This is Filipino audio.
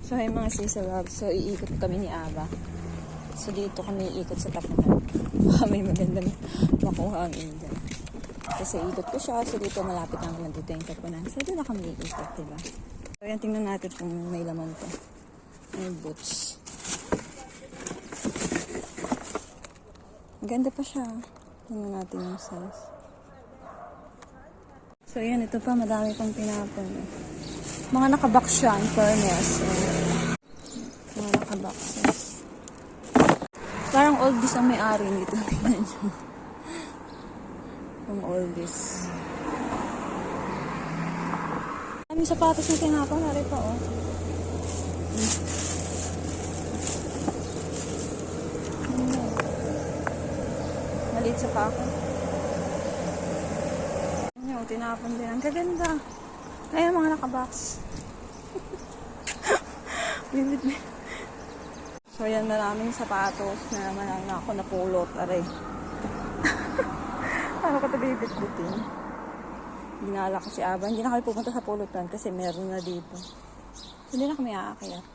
So, ay mga sisalab. So, iikot kami ni Aba. So, dito kami iikot sa tapunan. May magandang makuha ang dyan. Kasi ikot ko siya. So, dito malapit naman dito yung tapunan. So, doon na kami iikot, diba? So, yan, tingnan natin kung may laman to. May boots. Maganda pa siya. Tingnan natin yung size. So, yan. Ito pa. Madami pang tinapon. Mga nakabox siya, in fairness. So, mga nakaboxes. Parang oldies ang may-ari nito. Tingnan nyo. Ang oldies. May sapatos na tinapon. Hari pa, oh. Maliit sa pako. Ano, tinapon din. Ang kaganda. Ayan, mga nakabox. Bibit. So, yan, maraming sapatos na naman ako napulot. Aray. Paano ko ito bibit-bitin? Ginala ko si Aba. Hindi na kami pupunta sa pulutan kasi meron na dito. Hindi na kami aakyat.